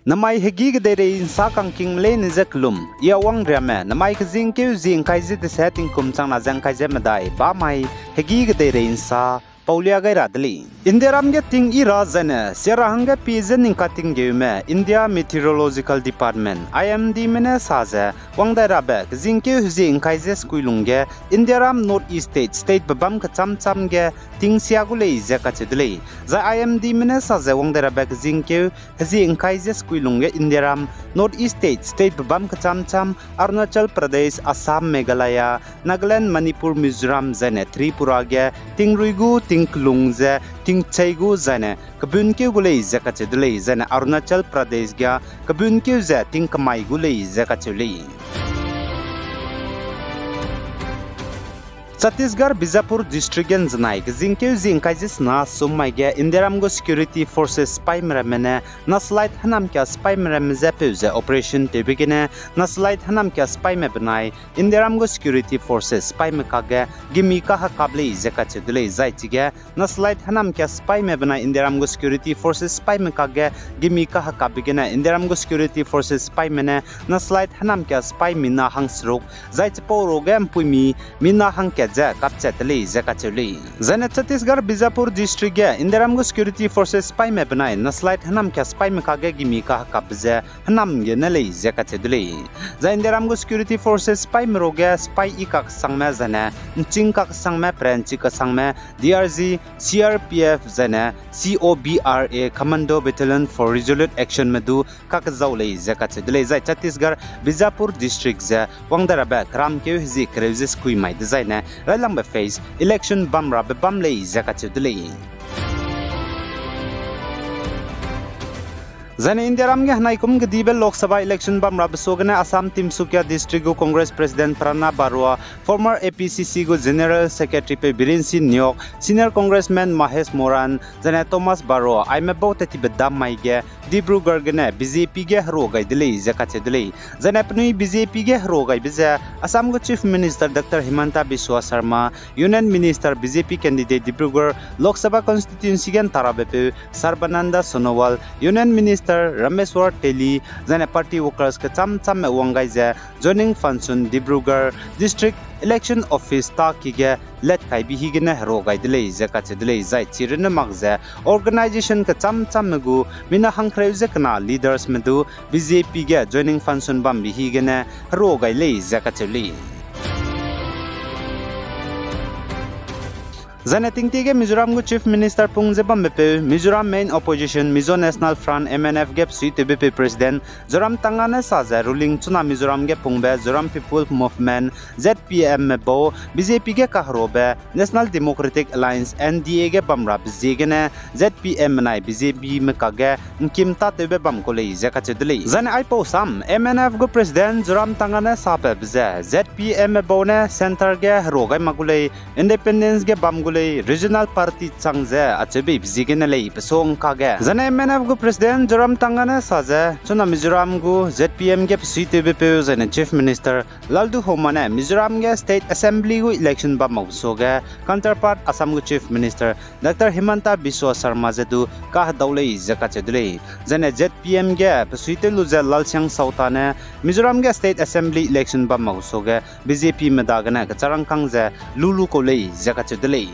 Namai hegi gedere insa kangking le nizaklum ia wang drama namai kazing ke zing kaize de setting kum chang na jang kaize madai ba mai hegi gedere insa Paulia gai radli India ramge ting ira zane sera hanga pizen ning kating geume India Meteorological Department IMD mena saza wangda rabe kazingke huzing kaize skuilunge India ram North East state babam ka cham cham ge ting siagule ize ka chedle za IMD mena saza wangda rabe kazingke huzing kaize skuilunge India ram North East state babam ka cham cham Arunachal Pradesh Assam Meghalaya Nagaland Manipur Mizoram zane Tripura ge ting ruigu ting klungze ting chaigu zane kabun ke gulei zaka chedlei zane Arunachal Pradesh ga kabun ke za ting kamai gulei zaka chulei Chhattisgarh Bijapur district gen zanai zinke zing kaisis na sumai ge Indiram go security forces spy mramene na slide hanam kya spy mram zapeuze operation te begine na slide hanam kya spy me banai Indiram go security forces spy me kage gimi ka hakable zeka chedle zai chige na slide hanam kya spy me banai Indiram go security forces spy me kage gimi ka hakabigene Indiram go security forces spy mene na slide hanam kya spy mina hangsrok zai chpo rogam puimi mina hang ja kapchatli zakachuli zane Chhattisgarh Bijapur district ge Indiram go security forces spy me banai na slide hanam kya spy me kage gimi ka kapje hanam ge nalei zakachedli za Indiram go security forces spy me roge spy ikak sangme zane chingka sangme prenchi ka sangme DRG CRPF zane COBRA commando battalion for resolute action medu kak zawlei zakachedli za Chhattisgarh Bijapur district ze wangdara ba kram ke hzi kreuses kui mai design Ralang be face election bamra be bamlei zakachudli Zane India ramge hanai kum gedibe Lok Sabha election bamra besogane Assam Timsukya district go Congress President Prana Barua former APCC go General Secretary pe Biren Sin Nyok senior congressman Mahesh Moran zane Thomas Barua aime bote ti bedam maige Dibrugarh gane BJP ge haro gai dile zakachedle zane apni BJP ge haro gai biza Assam go Chief Minister Dr Himanta Biswa Sharma Union Minister BJP candidate Dibrugarh Lok Sabha constituency gen tarabepe Sarbananda Sonowal Union Minister Rameswar Teli zane party workers ka cham cham wangai ja joining function Dibrugarh district election office ta kige let kai bi higene hero gai dile zaka chedle zai chirin magza organization ka cham cham gu mina hangkreu zekna leaders medu BJP ge joining function bam bi higene hero gai le zaka cheli Zane tingtige Mizoram go Chief Minister Pungje Bambepe Mizoram main opposition Mizo National Front MNF gap sui TBP President Zoram Tangane Saza ruling Chuna Mizoram ge Pungbe Zoram People Movement ZPM mebo BJP ge kahrobe National Democratic Alliance NDA ge bamra bizegene ZPM nai BJP me kage nkimta tebe bamkole zeka chedle Zane aipo sam MNF go President Zoram Tangane sape bze ZPM mebo ne center ge rogai magule Independence ge bamgule regional party changze achebe bzigene lei pesong kage zane MNF go President Zoram Tangane saje chuna Mizoram go ZPM ge psitebe pe zane Chief Minister Laldu Homane Mizoram ge State Assembly go election ba mausoge counterpart Assam go Chief Minister Dr Himanta Biswa Sharma jedu ka daulei zakachedle zane ZPM ge psitelu je lalchang sautane Mizoram ge State Assembly election ba mausoge BJP medagana ka charangkang je lulu ko lei zakachedle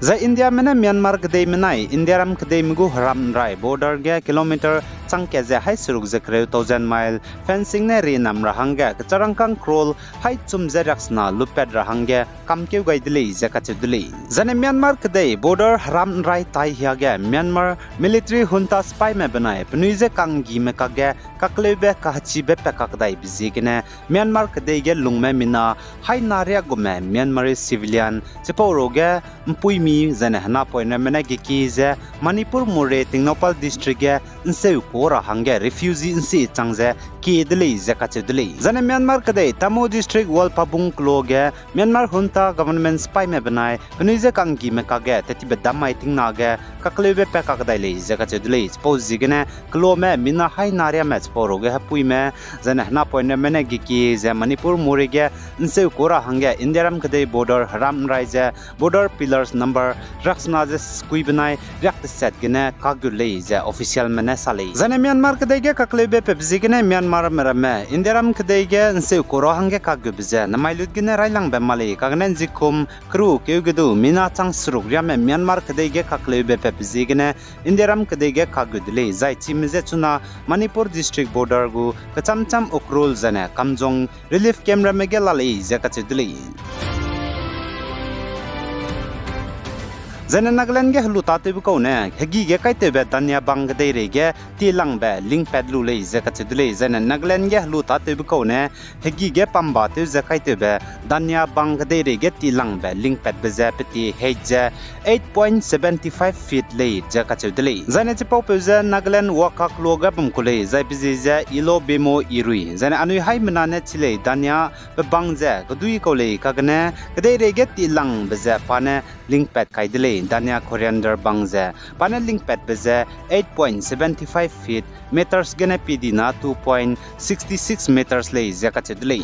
Za India mena Myanmar kadai menai India ram kadai mgu ram rai border ge kilometer changke je hai suruk je kreu 1000 mile fencing ne re nam rahanga kacharangkang krol hai chum je raksna lupet rahanga kamkeu gaidile je kachedile zane Myanmar kadai border ram rai tai hia ge Myanmar military junta spy me banai pnui je kanggi me kage kaklebe kahchi be pekakdai bizigene Myanmar kadai ge lungme mina hai naria gume Myanmar civilian cheporoge mpui zane hana poina mena geki je Manipur Mure Tingnopal district ge nseu kora hange refugee nsi changje ki dele zakachedle zane Myanmar kadai Tamo district wal pabung kloge Myanmar junta government spy me banai pnuije kanggi me kage teti bedamai tingna ge kaklebe pekakdai le zakachedle suppose jigene klome mina hai naria match poroge hapui me zane hana poina mena geki je Manipur Mure ge nseu kora hange Indiaram kadai border haram raije border pillars number member raksna je skui benai rak set gene kagulei je official mane salei zane Myanmar kedege kaklebe pepzi gene Myanmar merame indiram kedege nse koro hange kagubze namailut gene railang be mali kagnen jikum kru keugedu mina chang sruk ryame Myanmar kedege kaklebe pepzi gene indiram kedege kagudle zai chimje chuna Manipur district border gu kachamcham ukrul zane kamjong relief camera mege lalei je kachidle Zane Nagaland ge hlu ta te bu ko ne hegi ge kai te be danya bang de re ge ti lang be link pad lu le ze ka che dle zane Nagaland ge hlu ta te bu ko ne hegi ge pamba te ze kai te be danya bang de re ge ti lang be link pad be ze peti he je 8.75 feet le ze ka che dle zane che pau pe ze Nagaland wakak lo ga bum ko le ze bi ze ilo bemo irui zane anu hai mena ne chile danya be bang ze ko dui ko le ka gane de re ge ti lang be ze pa ne link pad kai dle Danya coriander bangze panel link pad beze 8.75 feet meters gene pidina 2.66 meters le zakachedle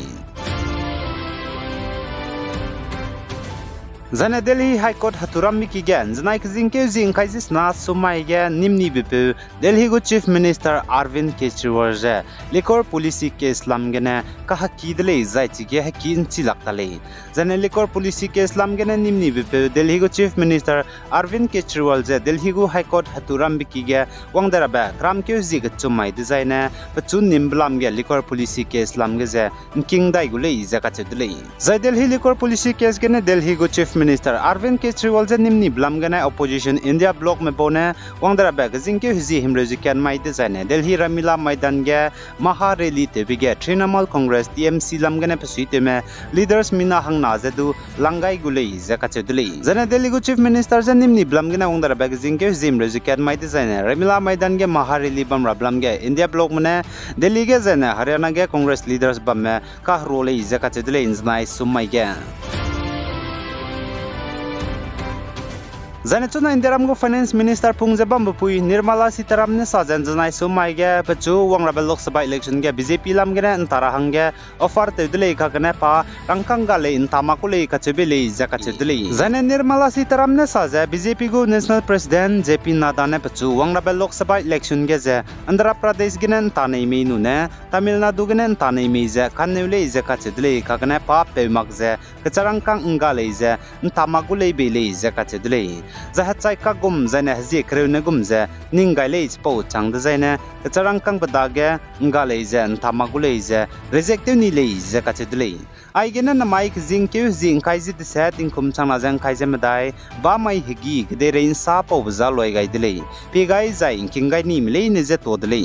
Zane Delhi High Court haturam miki gen zanai kzinke zing kaizis na sumai ge nimni bipu Delhi go Chief Minister Arvind Kejriwal je likor policy case lam gene ka hakidle zai chige hakin chilaktale zane likor policy case lam gene nimni bipu Delhi go Chief Minister Arvind Kejriwal je Delhi go High Court haturam miki ge wangdara ba kram ke zig chumai design pachun nimblam ge likor policy case lam ge je king dai gule zakachedle zai Delhi likor policy case gene Delhi go Chief Minister Arvind Kejriwal je nimni blamgana opposition India bloc me bone wangdara bag jingke huji himroji kan mai design Delhi Ramila Maidan ge maha rally te bige Trinamool Congress TMC lamgana pasuite me leaders mina hangna jadu langai gulei zakachedule jana Delhi go Chief Minister je nimni blamgana wangdara bag jingke huji himroji kan mai design Ramila Maidan ge maha rally bam rablam ge India bloc mane Delhi ge jana Haryana ge Congress leaders bam me ka role zakachedule inznai sumai ge Zane chuna Indiram go Finance Minister Pungja Bambupui Nirmala Sitaram ne sajan janai sumai ge pachu wangraba Lok Sabha election ge BJP lam gene antara hange offer te dile ka gane pa rangkang gale intama ko le ka chebele zaka chedile Zane Nirmala Sitaram ne saja BJP go National President JP Nada ne pachu wangraba Lok Sabha election ge je Andhra Pradesh gene tanai me nu ne Tamil Nadu gene tanai me je kanneule zaka chedile ka gane pa pe magje kacharangkang ngale je intama ko le bele zaka chedile Zahat chai ka gum zane hazi kreune gumze ningai le po chang de zane charang kang badage ngale ze thamagule ze rejective ni le ze ka chedle ai gena na mic jing ke jing kai ji de setting kum chang na jang kai je medai ba mai higi de rein sa po bza loi gai dele pe gai zai king gai ni mile ne ze to dele